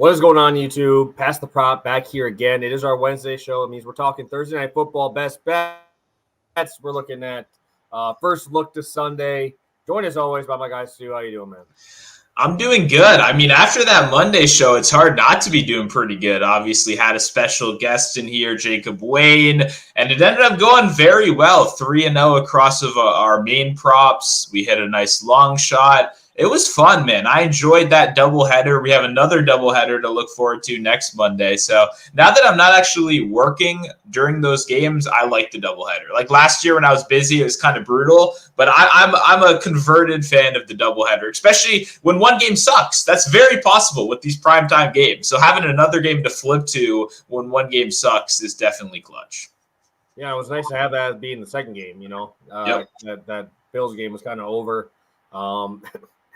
What is going on, YouTube? Pass the prop back here again. It is our Wednesday show. It means we're talking Thursday Night Football best bets. We're looking at first look to Sunday. Joined as always by my guy Stu. How you doing, man? I'm doing good. I mean, after that Monday show, it's hard not to be doing pretty good. Obviously, had a special guest in here, Jacob Wayne, and it ended up going very well. 3-0 across of our main props. We hit a nice long shot. It was fun, man. I enjoyed that doubleheader. We have another doubleheader to look forward to next Monday. So now that I'm not actually working during those games, I like the doubleheader. Like last year when I was busy, it was kind of brutal. But I'm a converted fan of the doubleheader, especially when one game sucks. That's very possible with these primetime games. So having another game to flip to when one game sucks is definitely clutch. Yeah, it was nice to have that being the second game. Yep. That Bills game was kind of over.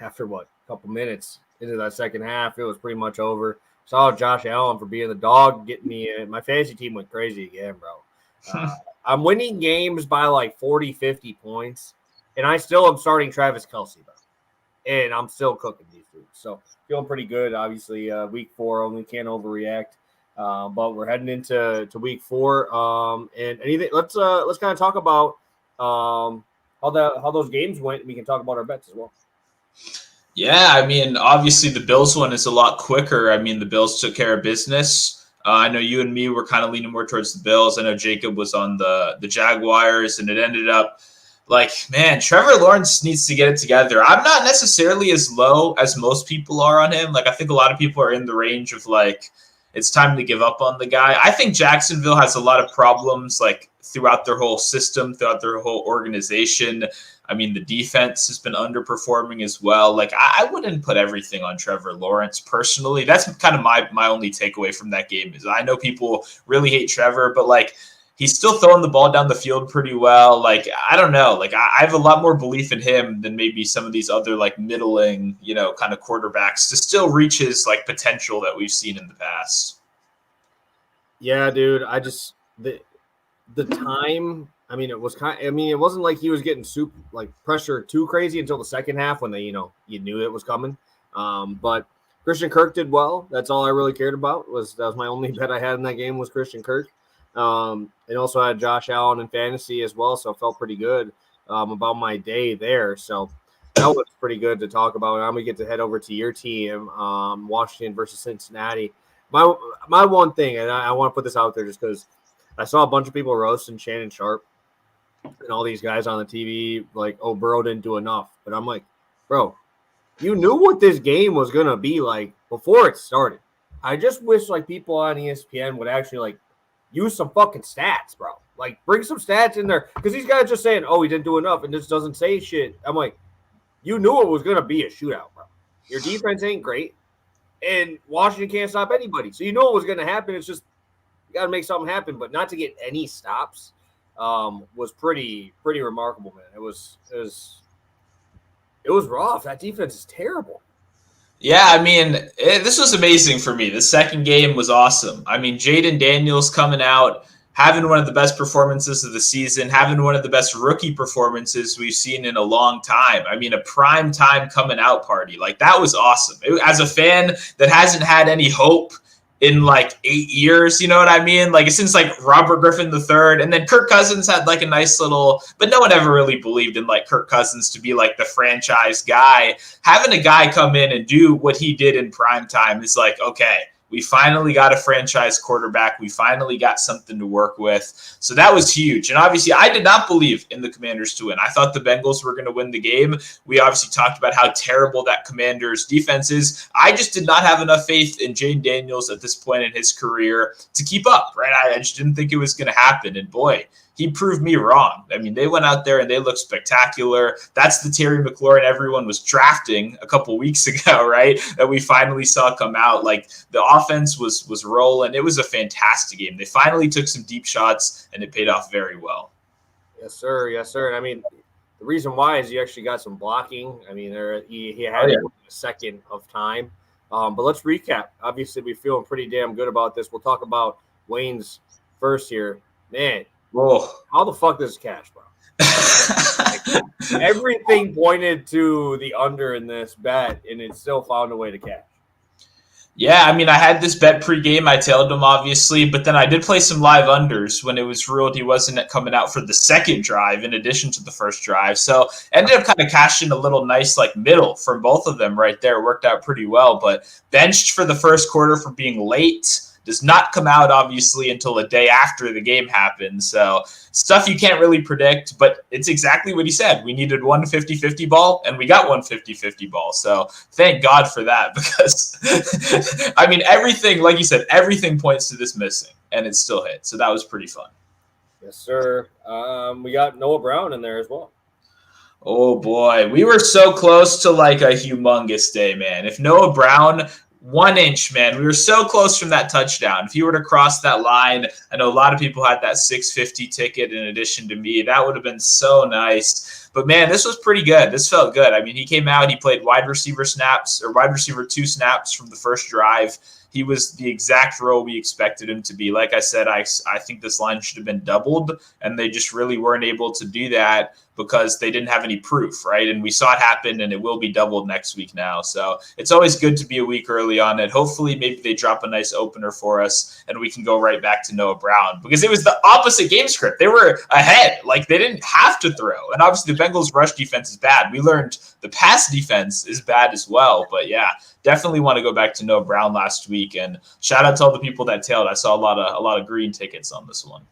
After a couple minutes into that second half, it was pretty much over. Saw Josh Allen for being the dog, getting me in. My fantasy team went crazy again, bro. I'm winning games by like 40, 50 points, and I still am starting Travis Kelce, bro. And I'm still cooking these dudes. So feeling pretty good. Obviously, week 4 only can't overreact. But we're heading into week 4. And anything, let's kind of talk about how those games went. We can talk about our bets as well. Yeah, I mean, obviously the Bills one is a lot quicker. I mean, the Bills took care of business. I know you and me were kind of leaning more towards the Bills. I know Jacob was on the Jaguars, and it ended up like, man, Trevor Lawrence needs to get it together. I'm not necessarily as low as most people are on him. Like, I think a lot of people are in the range of like, it's time to give up on the guy. I think Jacksonville has a lot of problems like throughout their whole system, throughout their whole organization. I mean, the defense has been underperforming as well. Like, I wouldn't put everything on Trevor Lawrence personally. That's kind of my only takeaway from that game is I know people really hate Trevor, but like he's still throwing the ball down the field pretty well. Like, I don't know. Like, I have a lot more belief in him than maybe some of these other like middling, kind of quarterbacks to still reach his like potential that we've seen in the past. Yeah, dude. I just the time. I mean, it wasn't like he was getting pressure too crazy until the second half when you knew it was coming. But Christian Kirk did well. That's all I really cared about. That was my only bet I had in that game was Christian Kirk. And also had Josh Allen in fantasy as well, so I felt pretty good about my day there. So that was pretty good to talk about. I'm gonna get to head over to your team, Washington versus Cincinnati. My one thing, and I want to put this out there just because I saw a bunch of people roasting Shannon Sharp and all these guys on the TV like, oh, Burrow didn't do enough. But I'm like, bro, you knew what this game was going to be like before it started. I just wish like people on ESPN would actually like use some fucking stats, bro. Like bring some stats in there because these guys just saying, oh, he didn't do enough and this doesn't say shit. I'm like, you knew it was going to be a shootout, bro. Your defense ain't great and Washington can't stop anybody. So you know what was going to happen. It's just you got to make something happen, but not to get any stops. Was pretty remarkable, man. It was rough. That defense is terrible. Yeah, I mean, this was amazing for me. The second game was awesome. I mean, Jaden Daniels coming out, having one of the best performances of the season, having one of the best rookie performances we've seen in a long time. I mean, a prime time coming out party. Like, that was awesome. As a fan that hasn't had any hope in like 8 years, you know what I mean? Like since like Robert Griffin III, and then Kirk Cousins had like a nice little, but no one ever really believed in like Kirk Cousins to be like the franchise guy. Having a guy come in and do what he did in prime time is like, okay, we finally got a franchise quarterback. We finally got something to work with. So that was huge. And obviously, I did not believe in the Commanders to win. I thought the Bengals were going to win the game. We obviously talked about how terrible that Commanders defense is. I just did not have enough faith in Jane Daniels at this point in his career to keep up, right? I just didn't think it was going to happen. And boy, he proved me wrong. I mean, they went out there and they looked spectacular. That's the Terry McLaurin everyone was drafting a couple weeks ago, right? That we finally saw come out. Like the offense was rolling. It was a fantastic game. They finally took some deep shots and it paid off very well. Yes, sir. Yes, sir. And I mean, the reason why is he actually got some blocking. I mean, he had a second of time. But let's recap. Obviously, we're feeling pretty damn good about this. We'll talk about Wayne's first here. Man. Oh. How the fuck does cash, bro? Everything pointed to the under in this bet, and it still found a way to cash. Yeah, I mean, I had this bet pregame. I tailed him, obviously, but then I did play some live unders when it was ruled he wasn't coming out for the second drive in addition to the first drive. So ended up kind of cashing a little nice like middle for both of them right there. Worked out pretty well, but benched for the first quarter for being late. Does not come out, obviously, until a day after the game happens. So stuff you can't really predict, but it's exactly what he said. We needed one 50-50 ball, and we got one 50-50 ball. So thank God for that, because I mean, everything, like you said, everything points to this missing, and it still hit. So that was pretty fun. Yes, sir. We got Noah Brown in there as well. Oh boy, we were so close to like a humongous day, man. If Noah Brown 1 inch, man, we were so close from that touchdown. If he were to cross that line, I know a lot of people had that 650 ticket in addition to me. That would have been so nice. But man, this was pretty good. This felt good. I mean, he came out, he played wide receiver snaps or wide receiver 2 snaps from the first drive. He was the exact role we expected him to be. Like I said, I think this line should have been doubled, and they just really weren't able to do that because they didn't have any proof, right? And we saw it happen, and it will be doubled next week now. So it's always good to be a week early on it. Hopefully, maybe they drop a nice opener for us, and we can go right back to Noah Brown, because it was the opposite game script. They were ahead. Like, they didn't have to throw. And obviously, the Bengals' rush defense is bad. We learned the pass defense is bad as well. But yeah, definitely want to go back to Noah Brown last week. And shout out to all the people that tailed. I saw a lot of green tickets on this one.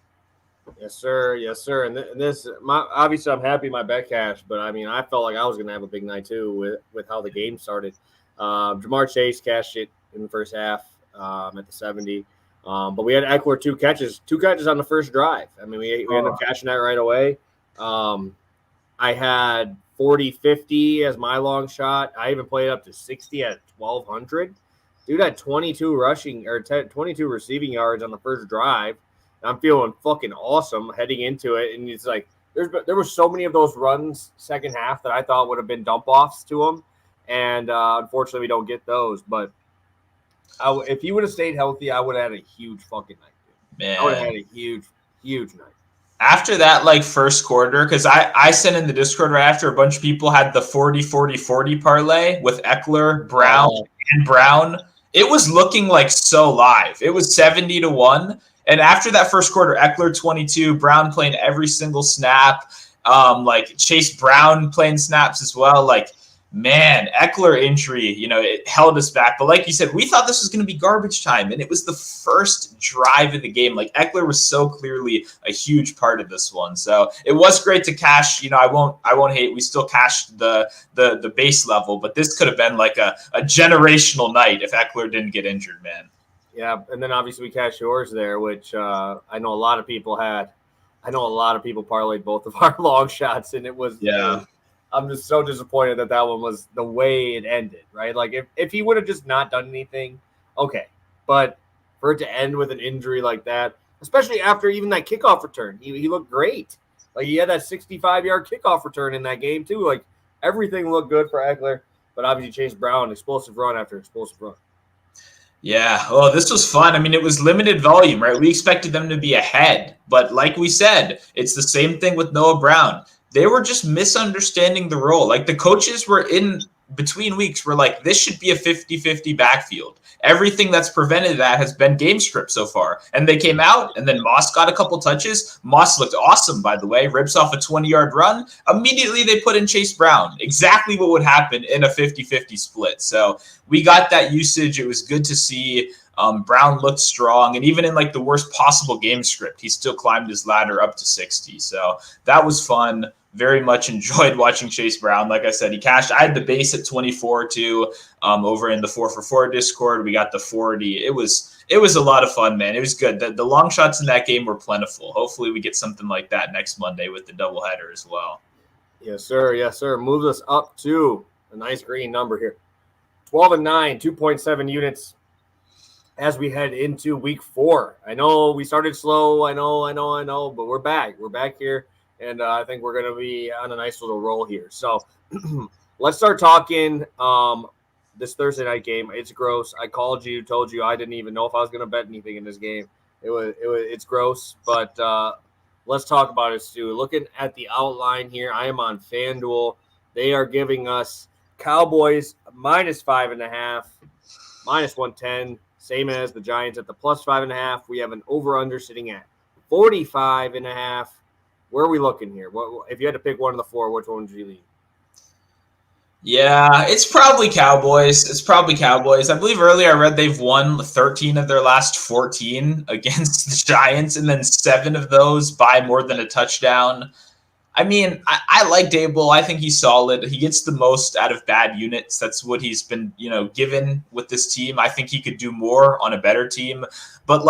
Yes, sir. Yes, sir. And this, obviously, I'm happy my bet cash, but I mean, I felt like I was going to have a big night too with how the game started. Jamar Chase cashed it in the first half at the 70, but we had Eckler two catches on the first drive. I mean, we ended up cashing that right away. I had 40-50 as my long shot. I even played up to 60 at 1,200. Dude had 22 receiving yards on the first drive. I'm feeling fucking awesome heading into it. And it's like there were so many of those runs second half that I thought would have been dump offs to him. And unfortunately, we don't get those. But if he would have stayed healthy, I would have had a huge fucking night. Man. I would have had a huge night. After that, like, first quarter, because I sent in the Discord right after, a bunch of people had the 40-40-40 parlay with Eckler, Brown, and Brown. It was looking like so live. It was 70-1. And after that first quarter, Eckler 22, Brown playing every single snap, like Chase Brown playing snaps as well. Like, man, Eckler injury, it held us back. But like you said, we thought this was going to be garbage time, and it was the first drive of the game. Like, Eckler was so clearly a huge part of this one. So it was great to cash. I won't hate. We still cashed the base level, but this could have been like a generational night if Eckler didn't get injured, man. Yeah, and then obviously we cashed yours there, which I know a lot of people had. I know a lot of people parlayed both of our long shots, and it was I'm just so disappointed that one was the way it ended, right? Like, if he would have just not done anything, okay. But for it to end with an injury like that, especially after even that kickoff return, he looked great. Like, he had that 65-yard kickoff return in that game too. Like, everything looked good for Eckler, but obviously Chase Brown, explosive run after explosive run. Yeah. Oh, this was fun. I mean, it was limited volume, right? We expected them to be ahead. But like we said, it's the same thing with Noah Brown. They were just misunderstanding the role. Like, the coaches were in between weeks were like, this should be a 50-50 backfield. Everything that's prevented that has been game script so far. And they came out, and then Moss got a couple touches. Moss looked awesome, by the way. Rips off a 20-yard run. Immediately, they put in Chase Brown. Exactly what would happen in a 50-50 split. So we got that usage. It was good to see. Brown looked strong. And even in, like, the worst possible game script, he still climbed his ladder up to 60. So that was fun. Very much enjoyed watching Chase Brown. Like I said, he cashed. I had the base at 24 too. Over in the 4for4 Discord, we got the 40. It was a lot of fun, man. It was good. The long shots in that game were plentiful. Hopefully, we get something like that next Monday with the doubleheader as well. Yes, sir. Yes, sir. Moves us up to a nice green number here. 12-9, 2.7 units as we head into week 4. I know we started slow. I know, but we're back. We're back here. And I think we're going to be on a nice little roll here. So let's start talking this Thursday night game. It's gross. I told you I didn't even know if I was going to bet anything in this game. It's gross, but let's talk about it, Stu. Looking at the outline here, I am on FanDuel. They are giving us Cowboys -5.5. minus 110, same as the Giants at the plus 5.5. We have an over-under sitting at 45.5. Where are we looking here? What if you had to pick one of the four? Which one would you lean? Yeah, it's probably Cowboys. It's probably Cowboys. I believe earlier I read they've won 13 of their last 14 against the Giants, and then 7 of those by more than a touchdown. I mean, I like Dable. I think he's solid. He gets the most out of bad units. That's what he's been, given with this team. I think he could do more on a better team. But,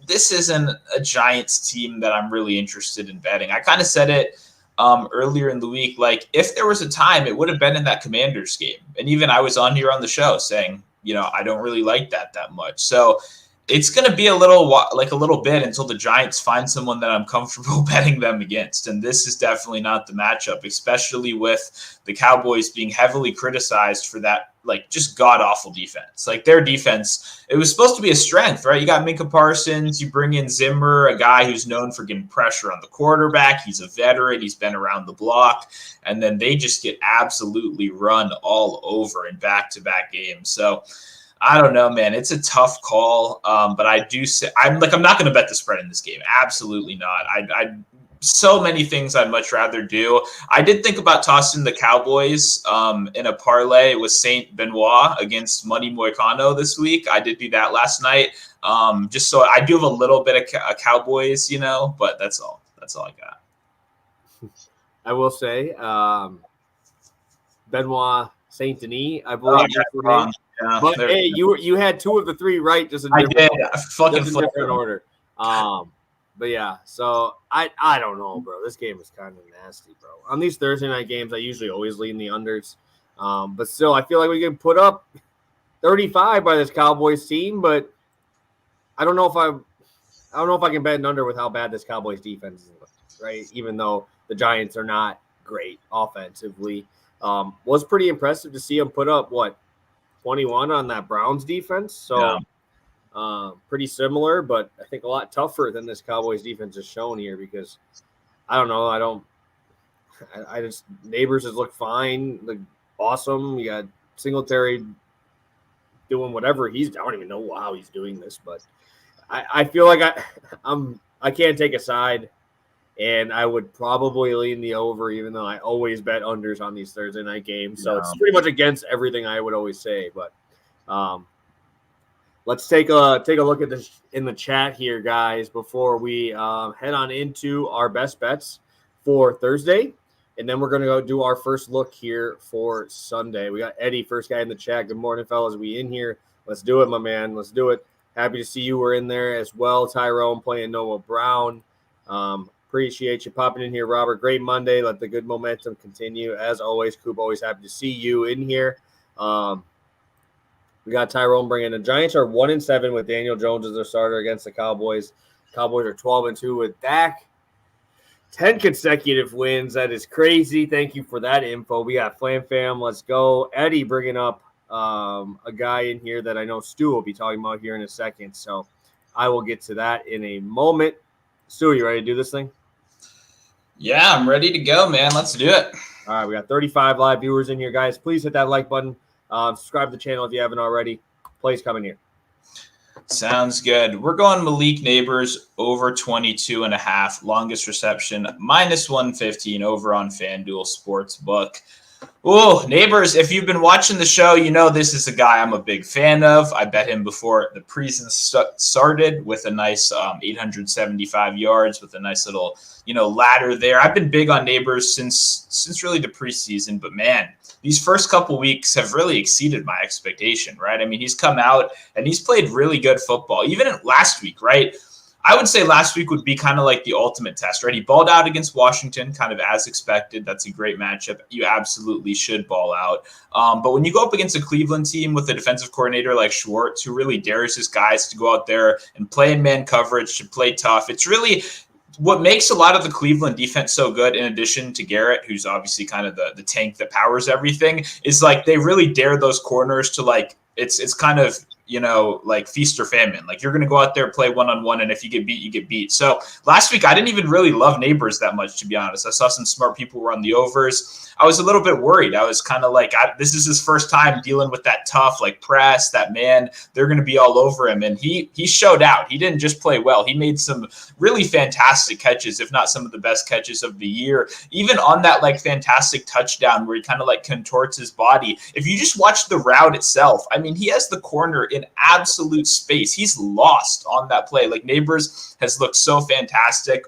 this isn't a Giants team that I'm really interested in betting. I kind of said it earlier in the week. If there was a time, it would have been in that Commanders game. And even I was on here on the show saying, I don't really like that much. So it's going to be a little bit until the Giants find someone that I'm comfortable betting them against. And this is definitely not the matchup, especially with the Cowboys being heavily criticized for that, just god-awful defense. Their defense, it was supposed to be a strength, right? You got Minka Parsons, you bring in Zimmer, a guy who's known for getting pressure on the quarterback. He's a veteran. He's been around the block. And then they just get absolutely run all over in back-to-back games. So I don't know, man. It's a tough call, but I do say I'm not going to bet the spread in this game. Absolutely not. I so many things I'd much rather do. I did think about tossing the Cowboys in a parlay with Saint Benoit against Money Moicano this week. I did do that last night, just so I do have a little bit of Cowboys, but that's all. That's all I got. I will say, Benoit Saint Denis, I believe. Yeah, but hey, you had 2 of the 3 right, just in different order. But yeah, so I don't know, bro. This game is kind of nasty, bro. On these Thursday night games, I usually always lean the unders. But still, I feel like we can put up 35 by this Cowboys team, but I don't know if I can bet an under with how bad this Cowboys defense is, right? Even though the Giants are not great offensively. Was pretty impressive to see them put up 21 on that Browns defense. So pretty similar, but I think a lot tougher than this Cowboys defense is shown here because I don't know. I just Neighbors has looked fine, awesome. You got Singletary doing whatever I don't even know how he's doing this, but I feel like I can't take a side. And I would probably lean the over, even though I always bet unders on these Thursday night games. So it's pretty much against everything I would always say. But let's take a look at this in the chat here, guys, before we head on into our best bets for Thursday. And then we're going to go do our first look here for Sunday. We got Eddie, first guy in the chat. Good morning, fellas. We in here. Let's do it, my man. Let's do it. Happy to see you were in there as well. Tyrone playing Noah Brown. Appreciate you popping in here, Robert. Great Monday. Let the good momentum continue. As always, Coop, always happy to see you in here. We got Tyrone bringing the Giants are 1-7 with Daniel Jones as their starter against the Cowboys. Cowboys are 12-2 with Dak. 10 consecutive wins. That is crazy. Thank you for that info. We got Flam Fam. Let's go. Eddie bringing up a guy in here that I know Stu will be talking about here in a second. So I will get to that in a moment. Stu, you ready to do this thing? Yeah, I'm ready to go, man. Let's do it. All right, we got 35 live viewers in here, guys. Please hit that like button. Subscribe to the channel if you haven't already. Plays coming here. Sounds good. We're going Malik Neighbors over 22.5. Longest reception, minus 115 over on FanDuel Sportsbook. Oh, Neighbors, if you've been watching the show, you know this is a guy I'm a big fan of. I bet him before the preseason started with a nice 875 yards with a nice little, ladder there. I've been big on Neighbors since really the preseason, but man, these first couple weeks have really exceeded my expectation, right? I mean, he's come out and he's played really good football. Even last week, right? I would say last week would be kind of like the ultimate test, right? He balled out against Washington, kind of as expected. That's a great matchup. You absolutely should ball out. But when you go up against a Cleveland team with a defensive coordinator like Schwartz, who really dares his guys to go out there and play in man coverage, to play tough, it's really what makes a lot of the Cleveland defense so good, in addition to Garrett, who's obviously kind of the tank that powers everything, is they really dare those corners to it's kind of, like feast or famine. Like you're going to go out there, play one-on-one, and if you get beat, you get beat. So last week, I didn't even really love Neighbors that much, to be honest. I saw some smart people were on the overs. I was a little bit worried. I was kind of like, this is his first time dealing with that tough, like press, that man, they're going to be all over him. And he showed out. He didn't just play well. He made some really fantastic catches, if not some of the best catches of the year. Even on that like fantastic touchdown where he kind of like contorts his body. If you just watch the route itself, I mean, he has the corner in absolute space. He's lost on that play. Like Neighbors has looked so fantastic.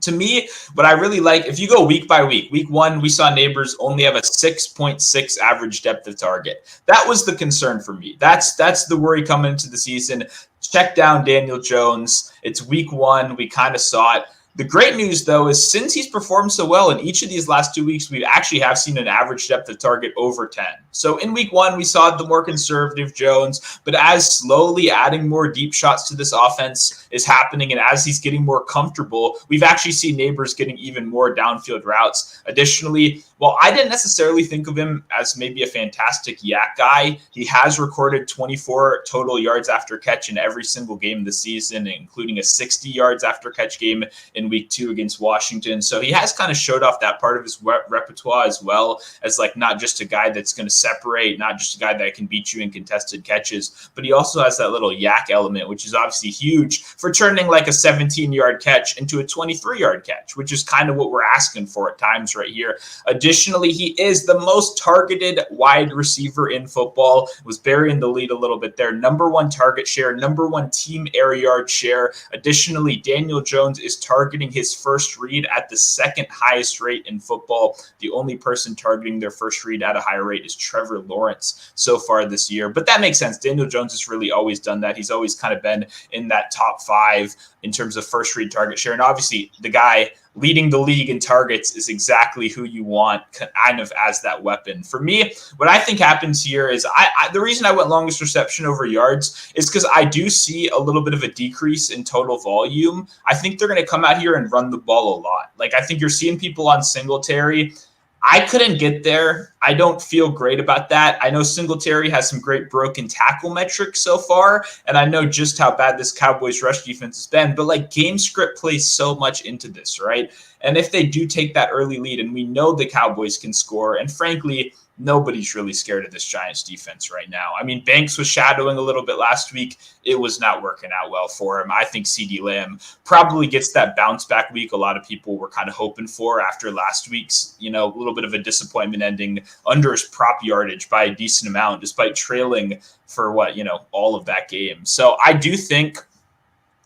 To me, what I really like, if you go week by week 1, we saw Neighbors only have a 6.6 average depth of target. That was the concern for me. That's the worry coming into the season. Check down Daniel Jones. It's week 1. We kind of saw it. The great news, though, is since he's performed so well in each of these last 2 weeks, we actually have seen an average depth of target over 10. So in week 1, we saw the more conservative Jones, but as slowly adding more deep shots to this offense is happening, and as he's getting more comfortable, we've actually seen Neighbors getting even more downfield routes. Additionally, while I didn't necessarily think of him as maybe a fantastic yak guy, he has recorded 24 total yards after catch in every single game this season, including a 60 yards after catch game in week 2 against Washington. So he has kind of showed off that part of his repertoire as well as like not just a guy that's going to separate, not just a guy that can beat you in contested catches, but he also has that little yak element, which is obviously huge for turning like a 17-yard catch into a 23-yard catch, which is kind of what we're asking for at times right here. Additionally, he is the most targeted wide receiver in football, was burying the lead a little bit there. Number 1 target share, number 1 team air yard share. Additionally, Daniel Jones is targeting his first read at the 2nd highest rate in football. The only person targeting their first read at a higher rate is Trevor Lawrence so far this year. But that makes sense. Daniel Jones has really always done that. He's always kind of been in that top 5 in terms of first read target share. And obviously the guy leading the league in targets is exactly who you want kind of as that weapon. For me, what I think happens here is the reason I went longest reception over yards is because I do see a little bit of a decrease in total volume. I think they're going to come out here and run the ball a lot. Like I think you're seeing people on Singletary. I couldn't get there. I don't feel great about that. I know Singletary has some great broken tackle metrics so far, and I know just how bad this Cowboys rush defense has been, but like game script plays so much into this, right? And if they do take that early lead, and we know the Cowboys can score, and frankly, nobody's really scared of this Giants defense right now. I mean, Banks was shadowing a little bit last week. It was not working out well for him. I think CeeDee Lamb probably gets that bounce back week a lot of people were kind of hoping for after last week's, a little bit of a disappointment ending under his prop yardage by a decent amount, despite trailing for all of that game. So I do think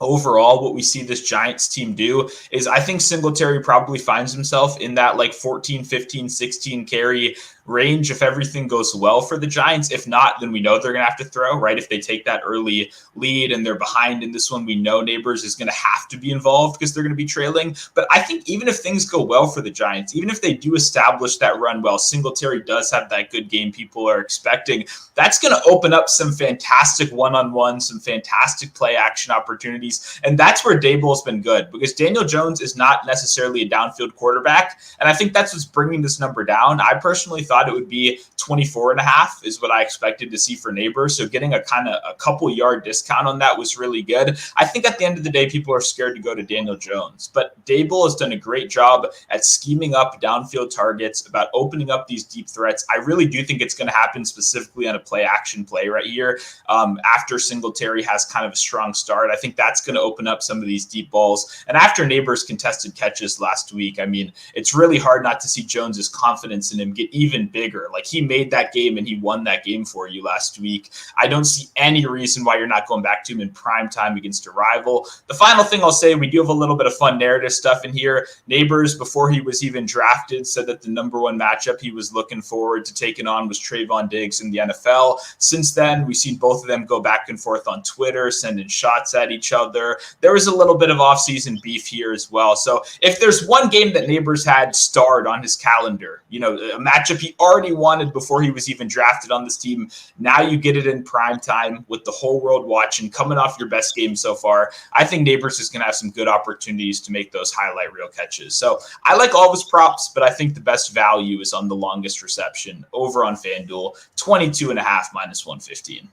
overall, what we see this Giants team do is I think Singletary probably finds himself in that like 14, 15, 16 carry range if everything goes well for the Giants. If not, then we know they're going to have to throw, right? If they take that early lead and they're behind in this one, we know Neighbors is going to have to be involved because they're going to be trailing. But I think even if things go well for the Giants, even if they do establish that run well, Singletary does have that good game people are expecting, that's going to open up some fantastic one-on-one, some fantastic play action opportunities. And that's where Dable has been good because Daniel Jones is not necessarily a downfield quarterback. And I think that's what's bringing this number down. I personally thought it would be 24.5 is what I expected to see for Neighbors. So getting a couple yard discount on that was really good. I think at the end of the day, people are scared to go to Daniel Jones, but Dable has done a great job at scheming up downfield targets, about opening up these deep threats. I really do think it's going to happen specifically on a play action play right here. After Singletary has kind of a strong start, I think that's going to open up some of these deep balls. And after Neighbors contested catches last week, I mean, it's really hard not to see Jones's confidence in him get even bigger. Like he made that game and he won that game for you last week. I don't see any reason why you're not going back to him in prime time against a rival. The final thing I'll say, we do have a little bit of fun narrative stuff in here. Neighbors, before he was even drafted, said that the number one matchup he was looking forward to taking on was Trayvon Diggs in the NFL. Since then, we've seen both of them go back and forth on Twitter, sending shots at each other. There was a little bit of offseason beef here as well. So if there's one game that Neighbors had starred on his calendar, a matchup he already wanted before he was even drafted on this team, now you get it in prime time with the whole world watching, coming off your best game so far. I think Neighbors is going to have some good opportunities to make those highlight reel catches. So I like all of his props, but I think the best value is on the longest reception over on FanDuel, 22.5 minus 115.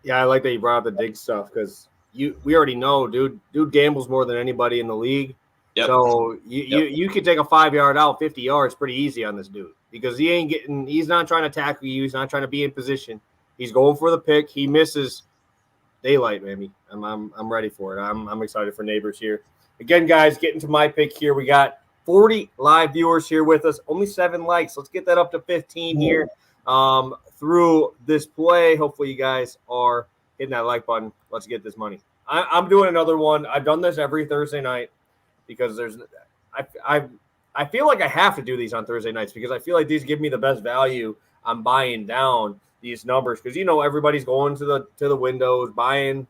Yeah, I like that you brought up the dig stuff because we already know, dude. Dude gambles more than anybody in the league. Yep. So you could take a 5 yard out, 50 yards pretty easy on this dude because he's not trying to tackle you. He's not trying to be in position. He's going for the pick. He misses daylight, maybe. I'm ready for it. I'm excited for Neighbors here. Again, guys, getting to my pick here. We got 40 live viewers here with us. Only 7 likes. Let's get that up to 15 here. Through this play. Hopefully you guys are hitting that like button. Let's get this money. I'm doing another one. I've done this every Thursday night because I feel like I have to do these on Thursday nights because I feel like these give me the best value. I'm buying down these numbers because everybody's going to the windows buying.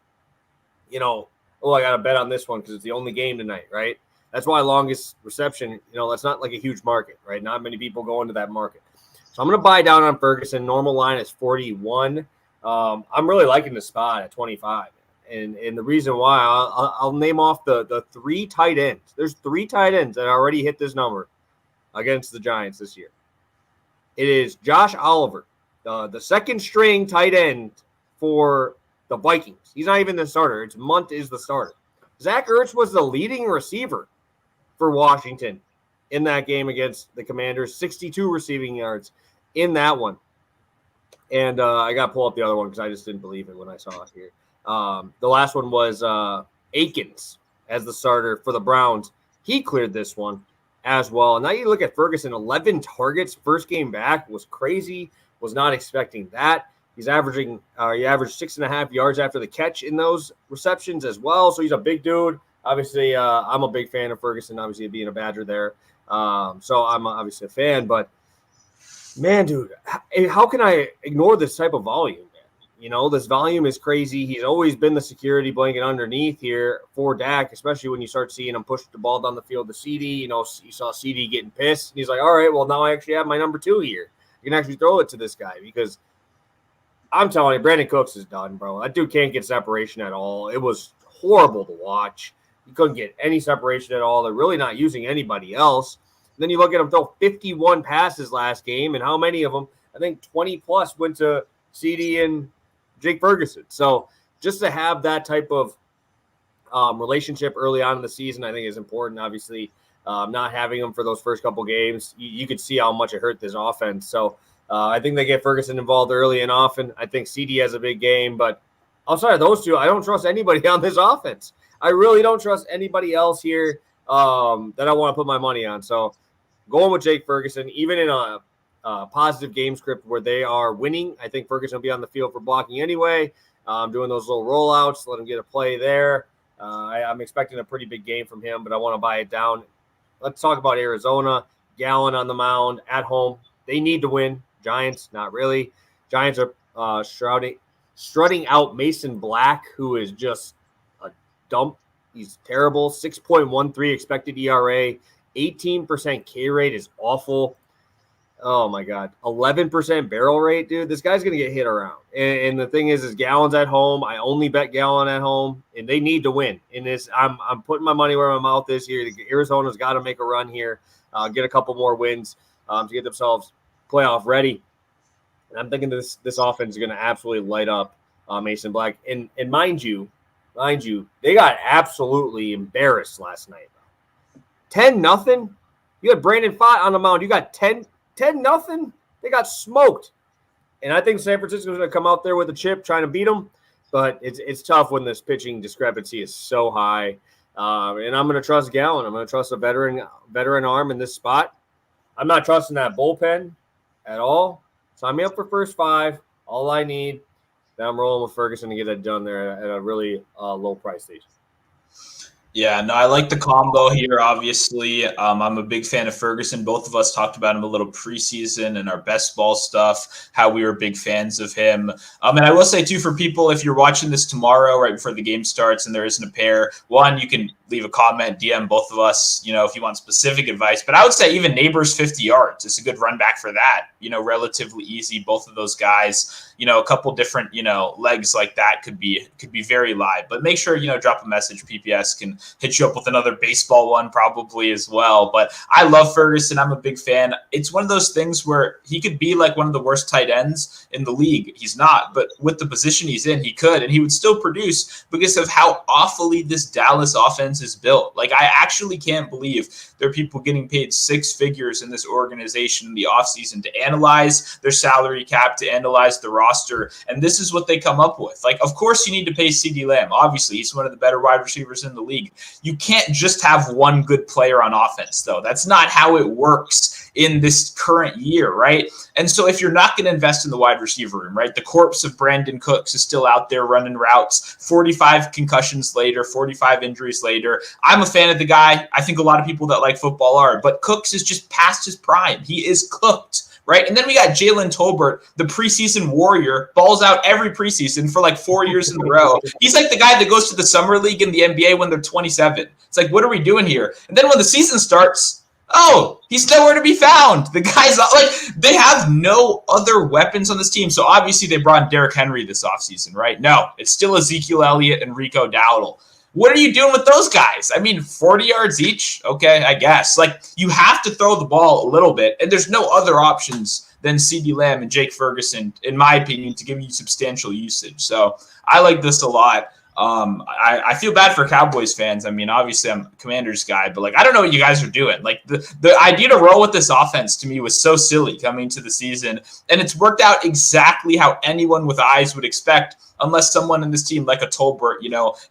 I got to bet on this one because it's the only game tonight, right? That's why longest reception. That's not like a huge market, right? Not many people go into that market. So I'm going to buy down on Ferguson. Normal line is 41. I'm really liking the spot at 25. And the reason why, I'll name off the 3 tight ends. There's 3 tight ends that already hit this number against the Giants this year. It is Josh Oliver, the second string tight end for the Vikings. He's not even the starter. It's Munt is the starter. Zach Ertz was the leading receiver for Washington in that game against the Commanders, 62 receiving yards in that one. And I got to pull up the other one because I just didn't believe it when I saw it here. The last one was Akins as the starter for the Browns. He cleared this one as well. And now you look at Ferguson, 11 targets, first game back was crazy. Was not expecting that. He averaged 6.5 yards after the catch in those receptions as well. So he's a big dude. Obviously, I'm a big fan of Ferguson, obviously being a Badger there. So I'm obviously a fan, but man, dude, how can I ignore this type of volume, man? This volume is crazy. He's always been the security blanket underneath here for Dak, especially when you start seeing him push the ball down the field to CD. You saw CD getting pissed. He's like, all right, well, now I actually have my number 2 here. You can actually throw it to this guy because I'm telling you, Brandon Cooks is done, bro. That dude can't get separation at all. It was horrible to watch. He couldn't get any separation at all. They're really not using anybody else. And then you look at him throw 51 passes last game, and how many of them? I think 20 plus went to CD and Jake Ferguson. So just to have that type of relationship early on in the season, I think is important. Obviously, not having him for those first couple games, you could see how much it hurt this offense. So I think they get Ferguson involved early and often. I think CD has a big game, but outside of those two, I don't trust anybody on this offense. I really don't trust anybody else here that I want to put my money on. So going with Jake Ferguson, even in a positive game script where they are winning, I think Ferguson will be on the field for blocking anyway. Doing those little rollouts, let him get a play there. I'm expecting a pretty big game from him, but I want to buy it down. Let's talk about Arizona. Gallen on the mound at home. They need to win. Giants, not really. Giants are strutting out Mason Black, who is just a dump. He's terrible. 6.13 expected ERA. 18% K rate is awful. Oh, my God. 11% barrel rate, dude. This guy's going to get hit around. And the thing is Gallen's at home. I only bet Gallen at home, and they need to win. In this, I'm putting my money where my mouth is here. Arizona's got to make a run here, get a couple more wins to get themselves playoff ready. And I'm thinking this offense is going to absolutely light up Mason Black. And mind you, they got absolutely embarrassed last night. 10-0. You had Brandon Pfaadt on the mound. You got 10-0. They got smoked. And I think San Francisco's going to come out there with a chip trying to beat them. But it's tough when this pitching discrepancy is so high. And I'm going to trust Gallen. I'm going to trust a veteran arm in this spot. I'm not trusting that bullpen at all. Sign me up for first 5. All I need. Then I'm rolling with Ferguson to get it done there at a really low price stage. Yeah, no, I like the combo here, obviously. I'm a big fan of Ferguson. Both of us talked about him a little preseason and our best ball stuff, how we were big fans of him. And I will say, too, for people, if you're watching this tomorrow, right before the game starts and there isn't a pair, one, you can leave a comment, DM both of us, if you want specific advice. But I would say even Neighbors 50 yards is a good run back for that, relatively easy. Both of those guys, a couple different, legs like that could be very live. But make sure, drop a message. PPS can hit you up with another baseball one probably as well. But I love Ferguson. I'm a big fan. It's one of those things where he could be like one of the worst tight ends in the league. He's not, but with the position he's in, he could, and he would still produce because of how awfully this Dallas offense is built. Like, I actually can't believe there are people getting paid six figures in this organization in the offseason to analyze their salary cap, to analyze the roster, and this is what they come up with. Like, of course you need to pay CeeDee Lamb. Obviously, he's one of the better wide receivers in the league. You can't just have one good player on offense, though. That's not how it works in this current year, right? And so if you're not going to invest in the wide receiver room, right, the corpse of Brandon Cooks is still out there running routes, 45 concussions later, 45 injuries later. I'm a fan of the guy. I think a lot of people that like football are, but Cooks is just past his prime. He is cooked. Right. And then we got Jalen Tolbert, the preseason warrior, balls out every preseason for like 4 years in a row. He's like the guy that goes to the summer league in the NBA when they're 27. It's like, what are we doing here? And then when the season starts, oh, he's nowhere to be found. The guy's like, they have no other weapons on this team. So obviously they brought in Derrick Henry this offseason, right? No, it's still Ezekiel Elliott and Rico Dowdle. What are you doing with those guys? I mean, 40 yards each? Okay, I guess. Like, you have to throw the ball a little bit, and there's no other options than CeeDee Lamb and Jake Ferguson, in my opinion, to give you substantial usage. So I like this a lot. I feel bad for Cowboys fans. I mean, obviously I'm a Commanders guy, but like, I don't know what you guys are doing. Like, the idea to roll with this offense to me was so silly coming to the season, and it's worked out exactly how anyone with eyes would expect, unless someone in this team like a Tolbert,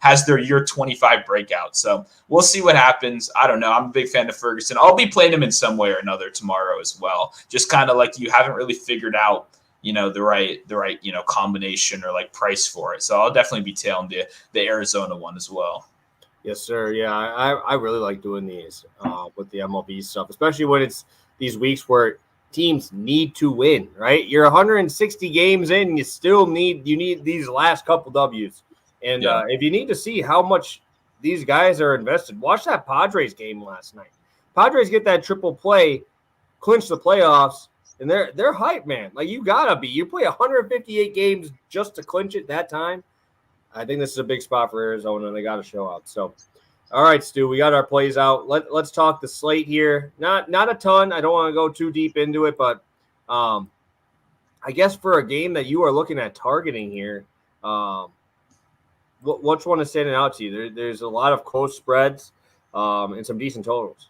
has their year 25 breakout. So we'll see what happens. I don't know. I'm a big fan of Ferguson. I'll be playing him in some way or another tomorrow as well. Just kind of like you haven't really figured out the right combination or like price for it. So I'll definitely be tailing the Arizona one as well. Yes, sir. Yeah, I really like doing these with the MLB stuff, especially when it's these weeks where teams need to win, right? You're 160 games in, you need these last couple W's. And if you need to see how much these guys are invested, watch that Padres game last night. Padres get that triple play, clinch the playoffs, and they're hype, man. Like, you play 158 games just to clinch it that time. I think this is a big spot for Arizona, and they got to show up. So, all right, Stu, we got our plays out. Let's talk the slate here. Not a ton. I don't want to go too deep into it, but I guess for a game that you are looking at targeting here, which one is standing out to you? There's a lot of close spreads and some decent totals.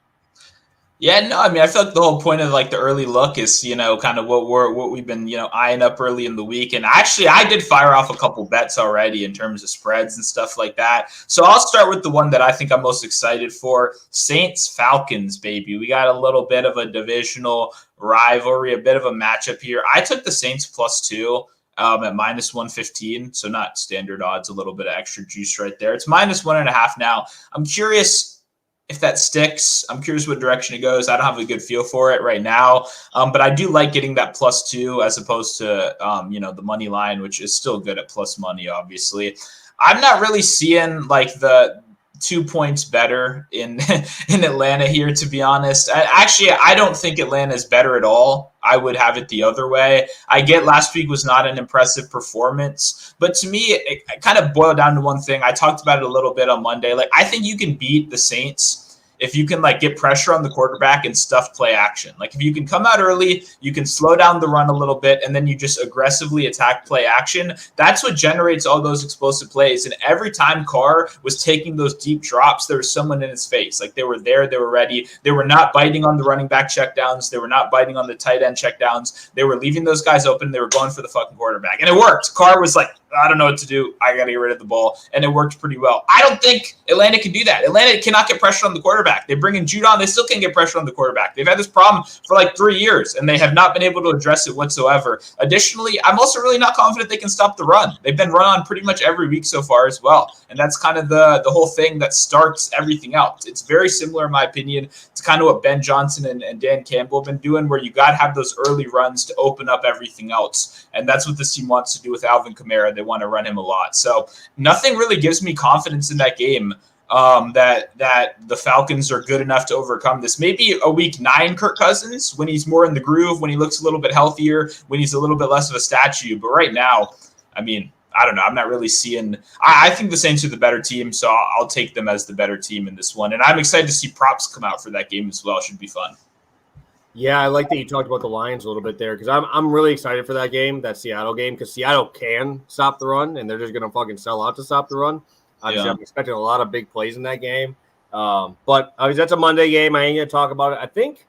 Yeah, no, I mean, I feel like the whole point of like the early look is, kind of what we've been, eyeing up early in the week. And actually, I did fire off a couple bets already in terms of spreads and stuff like that. So I'll start with the one that I think I'm most excited for, Saints-Falcons, baby. We got a little bit of a divisional rivalry, a bit of a matchup here. I took the Saints +2 at -115, so not standard odds, a little bit of extra juice right there. It's -1.5 now. I'm curious if that sticks. I'm curious what direction it goes. I don't have a good feel for it right now, but I do like getting that +2 as opposed to the money line, which is still good at plus money. Obviously, I'm not really seeing like the 2 points better in Atlanta here, to be honest. I don't think Atlanta is better at all. I would have it the other way. I get last week was not an impressive performance, but to me, it kind of boiled down to one thing. I talked about it a little bit on Monday. Like, I think you can beat the Saints if you can like get pressure on the quarterback and stuff play action. Like, if you can come out early, you can slow down the run a little bit, and then you just aggressively attack play action. That's what generates all those explosive plays. And every time Carr was taking those deep drops, there was someone in his face. Like, they were there, they were ready. They were not biting on the running back checkdowns. They were not biting on the tight end checkdowns. They were leaving those guys open. They were going for the fucking quarterback. And it worked. Carr was like, I don't know what to do. I got to get rid of the ball. And it worked pretty well. I don't think Atlanta can do that. Atlanta cannot get pressure on the quarterback. They bring in Judon. They still can't get pressure on the quarterback. They've had this problem for like 3 years, and they have not been able to address it whatsoever. Additionally, I'm also really not confident they can stop the run. They've been run on pretty much every week so far as well. And that's kind of the whole thing that starts everything else. It's very similar, in my opinion, to kind of what Ben Johnson and Dan Campbell have been doing, where you got to have those early runs to open up everything else. And that's what this team wants to do with Alvin Kamara. They want to run him a lot. So nothing really gives me confidence in that game that the Falcons are good enough to overcome this. Maybe a week 9 Kirk Cousins, when he's more in the groove, when he looks a little bit healthier, when he's a little bit less of a statue. But right now, I mean, I don't know. I'm not really seeing. I think the Saints are the better team, so I'll take them as the better team in this one. And I'm excited to see props come out for that game as well. It should be fun. Yeah, I like that you talked about the Lions a little bit there because I'm really excited for that game, that Seattle game, because Seattle can stop the run and they're just gonna fucking sell out to stop the run. Obviously, I'm expecting a lot of big plays in that game. But obviously that's a Monday game. I ain't gonna talk about it. I think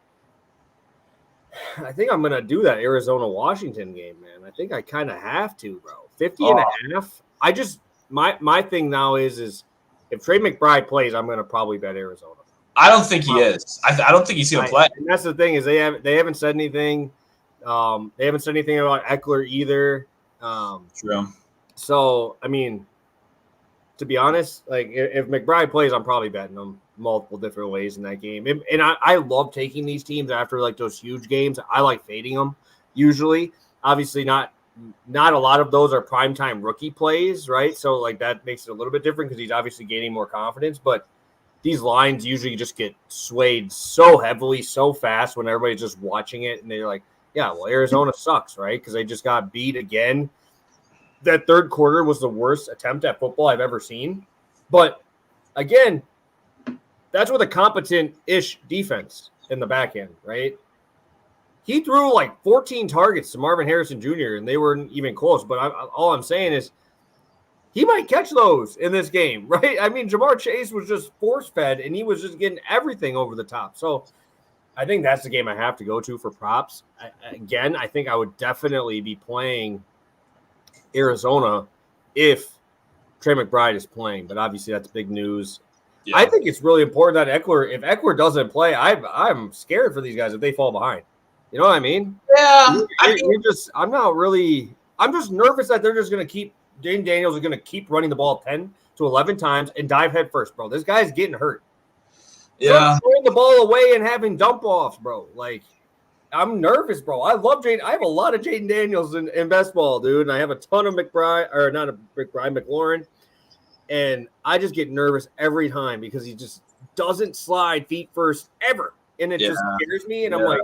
I'm gonna do that Arizona Washington game, man. I think I kind of have to, bro. 50 and a half. I just my thing now is if Trey McBride plays, I'm gonna probably bet Arizona. I don't think he is. I don't think he's going to play. And that's the thing is they haven't said anything. They haven't said anything about Eckler either. True. So I mean, to be honest, like if McBride plays, I'm probably betting him multiple different ways in that game. And I love taking these teams after like those huge games. I like fading them usually. Obviously, not a lot of those are primetime rookie plays, right? So like that makes it a little bit different because he's obviously gaining more confidence, but these lines usually just get swayed so heavily, so fast when everybody's just watching it. And they're like, yeah, well, Arizona sucks, right? Because they just got beat again. That third quarter was the worst attempt at football I've ever seen. But, again, that's with a competent-ish defense in the back end, right? He threw like 14 targets to Marvin Harrison Jr., and they weren't even close. But all I'm saying is, he might catch those in this game, right? I mean, Jamar Chase was just force-fed, and he was just getting everything over the top. So I think that's the game I have to go to for props. I think I would definitely be playing Arizona if Trey McBride is playing, but obviously that's big news. Yeah. I think it's really important that if Eckler doesn't play, I'm scared for these guys if they fall behind. You know what I mean? Yeah. I'm just nervous that they're just going to keep – Jaden Daniels is going to keep running the ball 10 to 11 times and dive head first, bro. This guy's getting hurt. Yeah. Throwing the ball away and having dump offs, bro. Like, I'm nervous, bro. I love Jaden. I have a lot of Jaden Daniels in best ball, dude. And I have a ton of McLaurin. And I just get nervous every time because he just doesn't slide feet first ever. And it just scares me. And I'm like,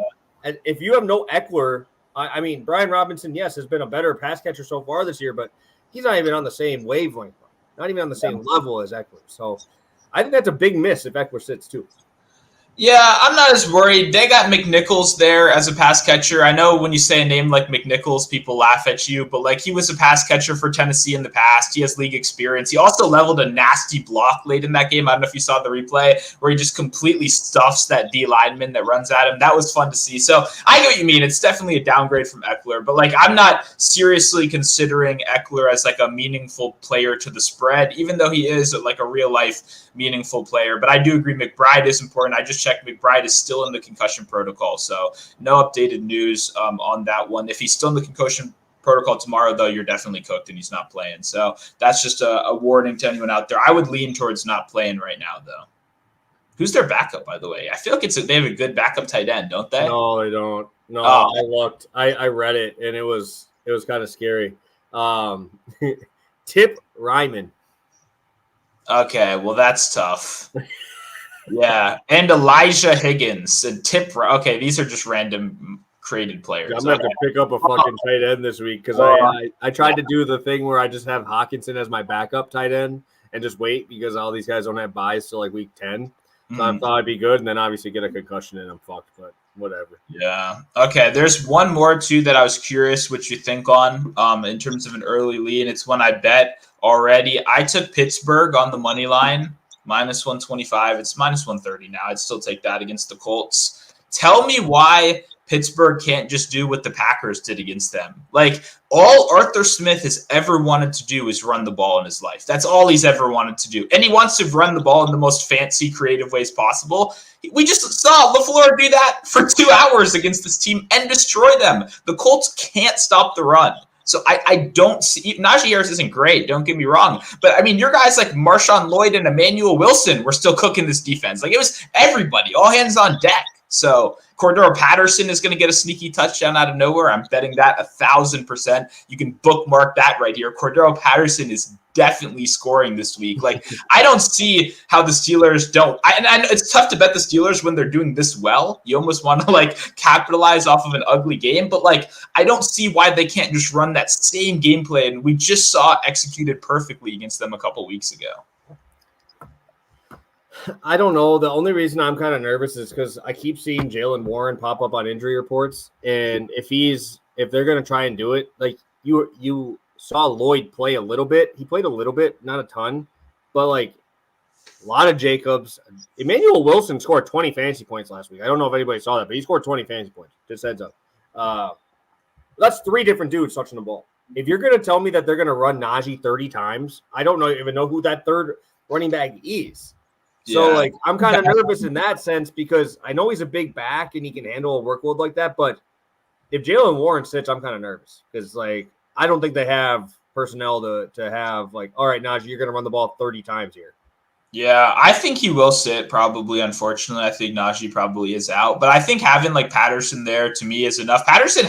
if you have no Eckler, I mean, Brian Robinson, yes, has been a better pass catcher so far this year, but he's not even on the same wavelength, not even on the same level as Eckler. So I think that's a big miss if Eckler sits too. Yeah, I'm not as worried. They got McNichols there as a pass catcher. I know when you say a name like McNichols, people laugh at you, but like he was a pass catcher for Tennessee in the past. He has league experience. He also leveled a nasty block late in that game. I don't know if you saw the replay where he just completely stuffs that D lineman that runs at him. That was fun to see. So I get what you mean. It's definitely a downgrade from Eckler, but like I'm not seriously considering Eckler as like a meaningful player to the spread, even though he is like a real life meaningful player. But I do agree McBride is important. I just checked McBride is still in the concussion protocol. So no updated news on that one. If he's still in the concussion protocol tomorrow, though, you're definitely cooked and he's not playing. So that's just a warning to anyone out there. I would lean towards not playing right now, though. Who's their backup, by the way? I feel like they have a good backup tight end, don't they? No, they don't. No, I looked. I read it, and it was kind of scary. Tip Ryman. Okay, well, that's tough. Yeah, and Elijah Higgins and Tip. Okay, these are just random created players. I'm gonna have to pick up a fucking tight end this week because I tried to do the thing where I just have Hawkinson as my backup tight end and just wait because all these guys don't have buys till like week 10. So I thought I'd be good, and then obviously get a concussion and I'm fucked. But whatever. Yeah. Okay. There's one more too that I was curious what you think on in terms of an early lead. It's one I bet already. I took Pittsburgh on the money line. -125. It's -130 now. I'd still take that against the Colts. Tell me why Pittsburgh can't just do what the Packers did against them. Like, all Arthur Smith has ever wanted to do is run the ball in his life. That's all he's ever wanted to do. And he wants to run the ball in the most fancy, creative ways possible. We just saw LaFleur do that for 2 hours against this team and destroy them. The Colts can't stop the run. So I don't see – Najee Harris isn't great, don't get me wrong. But, I mean, your guys like Marshawn Lloyd and Emmanuel Wilson were still cooking this defense. Like, it was everybody, all hands on deck. So Cordero Patterson is going to get a sneaky touchdown out of nowhere. I'm betting that 1,000%. You can bookmark that right here. Cordero Patterson is definitely scoring this week. Like, I don't see how the Steelers don't. And it's tough to bet the Steelers when they're doing this well. You almost want to like capitalize off of an ugly game, but like I don't see why they can't just run that same game plan we just saw executed perfectly against them a couple weeks ago. I don't know. The only reason I'm kind of nervous is because I keep seeing Jaylen Warren pop up on injury reports, and if they're gonna try and do it, like you saw Lloyd play a little bit. He played a little bit, not a ton, but like a lot of Jacobs. Emmanuel Wilson scored 20 fantasy points last week. I don't know if anybody saw that, but he scored 20 fantasy points. Just heads up. That's 3 different dudes touching the ball. If you're gonna tell me that they're gonna run Najee 30 times, I don't even know who that third running back is. So, like, I'm kind of nervous in that sense because I know he's a big back and he can handle a workload like that. But if Jaylen Warren sits, I'm kind of nervous because, like, I don't think they have personnel to have, like, all right, Najee, you're going to run the ball 30 times here. Yeah, I think he will sit probably, unfortunately. I think Najee probably is out. But I think having, like, Patterson there to me is enough. Patterson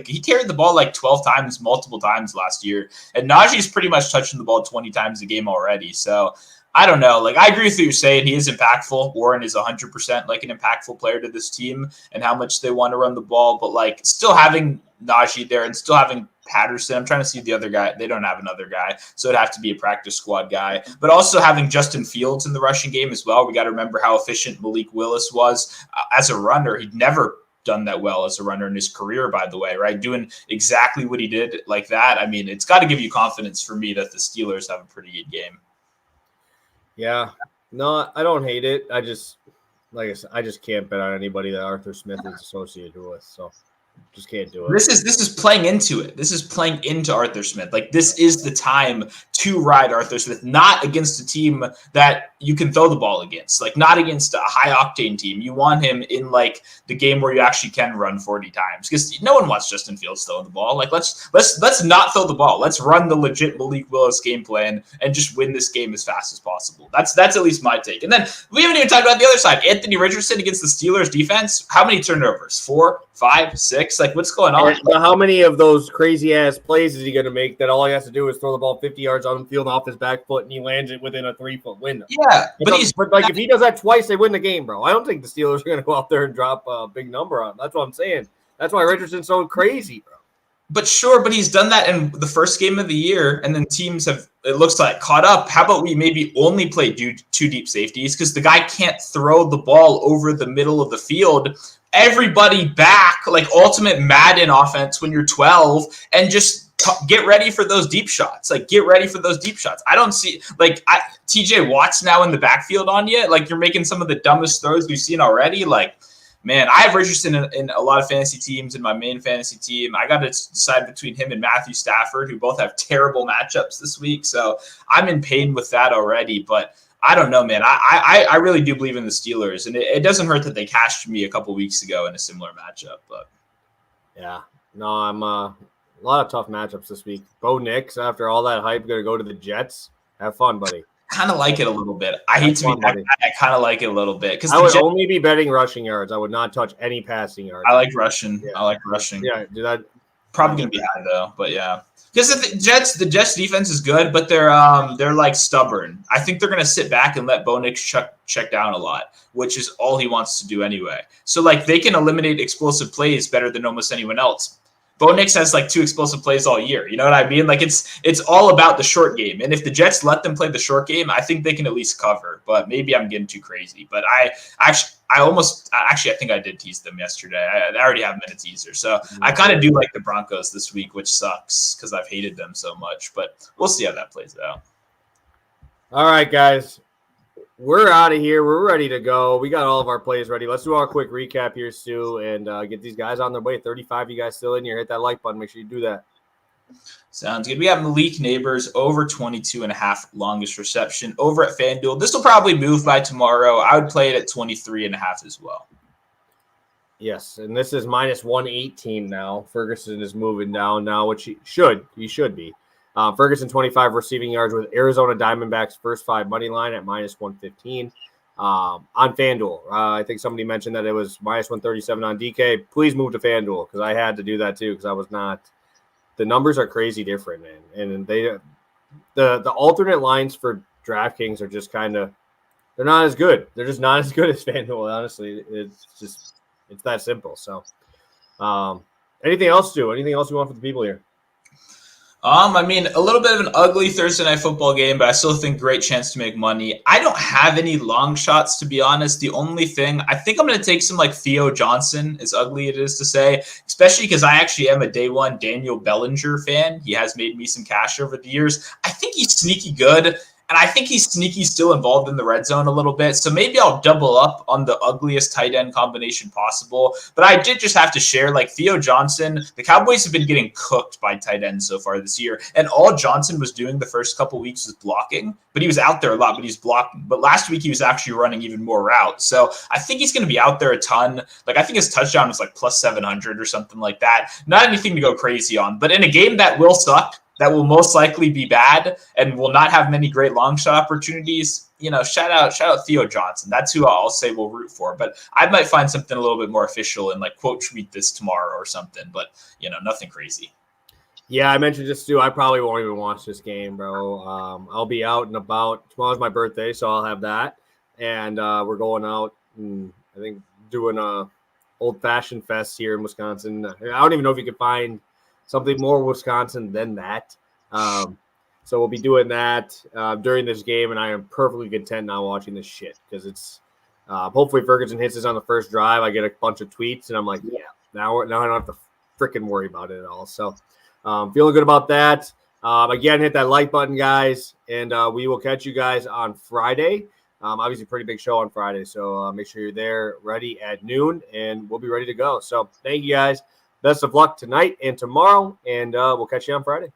he carried the ball, like, 12 times, multiple times last year. And Najee's pretty much touching the ball 20 times a game already. So I don't know. Like, I agree with what you're saying. He is impactful. Warren is 100% like an impactful player to this team and how much they want to run the ball. But, like, still having Najee there and still having Patterson. I'm trying to see the other guy. They don't have another guy, so it'd have to be a practice squad guy. But also having Justin Fields in the rushing game as well. We got to remember how efficient Malik Willis was as a runner. He'd never done that well as a runner in his career, by the way, right? Doing exactly what he did like that. I mean, it's got to give you confidence for me that the Steelers have a pretty good game. Yeah, no, I don't hate it. I just, like I said, I just can't bet on anybody that Arthur Smith is associated with. So just can't do it. This is playing into it. This is playing into Arthur Smith. Like, this is the time to ride Arthur Smith, not against a team that you can throw the ball against, like not against a high octane team. You want him in like the game where you actually can run 40 times because no one wants Justin Fields throwing the ball. Like let's not throw the ball. Let's run the legit Malik Willis game plan and just win this game as fast as possible. That's at least my take. And then we haven't even talked about the other side. Anthony Richardson against the Steelers defense. How many turnovers? 4, 5, 6? Like, what's going on? How many of those crazy ass plays is he going to make that all he has to do is throw the ball 50 yards on the field off his back foot and he lands it within a 3-foot window? Yeah, but if he does that twice, they win the game, bro. I don't think the Steelers are going to go out there and drop a big number on him. That's what I'm saying. That's why Richardson's so crazy, bro. But sure, but he's done that in the first game of the year, and then teams have, it looks like, caught up. How about we maybe only play 2 deep safeties because the guy can't throw the ball over the middle of the field. Everybody back, like ultimate Madden offense when you're 12, and just get ready for those deep shots. Like, get ready for those deep shots. I don't see, like, TJ Watt's now in the backfield on you. Like, you're making some of the dumbest throws we've seen already. Like, man, I have Richardson in a lot of fantasy teams in my main fantasy team. I got to decide between him and Matthew Stafford, who both have terrible matchups this week. So I'm in pain with that already. But I don't know, man. I really do believe in the Steelers. And it doesn't hurt that they cashed me a couple weeks ago in a similar matchup. But yeah, no, I'm a lot of tough matchups this week. Bo Nix, after all that hype, going to go to the Jets. Have fun, buddy. Kind of like it a little bit. I hate to be that guy. I kind of like it a little bit because I would only be betting rushing yards. I would not touch any passing yards. I like rushing. Yeah. I like rushing. Yeah, probably gonna be high though, but yeah. Because the Jets defense is good, but they're like stubborn. I think they're gonna sit back and let Bo Nix check down a lot, which is all he wants to do anyway. So like they can eliminate explosive plays better than almost anyone else. Bo Nix has like 2 explosive plays all year. You know what I mean? Like it's all about the short game. And if the Jets let them play the short game, I think they can at least cover. But maybe I'm getting too crazy. But I think I did tease them yesterday. I already have them in a teaser. So I kind of do like the Broncos this week, which sucks because I've hated them so much. But we'll see how that plays out. All right, guys. We're out of here. We're ready to go. We got all of our plays ready. Let's do our quick recap here, Stu, and get these guys on their way. 35, you guys still in here. Hit that like button. Make sure you do that. Sounds good. We have Malik Neighbors over 22.5 longest reception over at FanDuel. This will probably move by tomorrow. I would play it at 23.5 as well. Yes, and this is minus 118 now. Ferguson is moving down now, which he should be. Ferguson 25 receiving yards with Arizona Diamondbacks first 5 money line at minus 115. on FanDuel. I think somebody mentioned that it was minus 137 on DK. Please move to FanDuel because I had to do that too because I was not. The numbers are crazy different, man, and the alternate lines for DraftKings are just kind of they're not as good. They're just not as good as FanDuel. Honestly, it's that simple. So, anything else, Stu? Anything else you want for the people here? I mean, a little bit of an ugly Thursday night football game, but I still think great chance to make money. I don't have any long shots, to be honest. The only thing, I think I'm going to take some like Theo Johnson, as ugly it is to say, especially because I actually am a day one Daniel Bellinger fan. He has made me some cash over the years. I think he's sneaky good. And I think he's sneaky still involved in the red zone a little bit. So maybe I'll double up on the ugliest tight end combination possible. But I did just have to share, like Theo Johnson, the Cowboys have been getting cooked by tight ends so far this year. And all Johnson was doing the first couple weeks was blocking. But he was out there a lot, but he's blocking. But last week he was actually running even more routes. So I think he's going to be out there a ton. Like I think his touchdown was like plus 700 or something like that. Not anything to go crazy on. But in a game that will suck, that will most likely be bad and will not have many great long shot opportunities, shout out Theo Johnson. That's who I'll say we'll root for. But I might find something a little bit more official and like quote tweet this tomorrow or something. But nothing crazy. Yeah, I mentioned this too. I probably won't even watch this game, bro. I'll be out and about. Tomorrow's my birthday, so I'll have that. And we're going out and I think doing a old fashioned fest here in Wisconsin. I don't even know if you can find something more Wisconsin than that. So we'll be doing that during this game, and I am perfectly content not watching this shit because it's hopefully Ferguson hits us on the first drive. I get a bunch of tweets, and I'm like, yeah, now I don't have to freaking worry about it at all. So feeling good about that. Again, hit that like button, guys, and we will catch you guys on Friday. Obviously, pretty big show on Friday, so make sure you're there ready at noon, and we'll be ready to go. So thank you, guys. Best of luck tonight and tomorrow, and we'll catch you on Friday.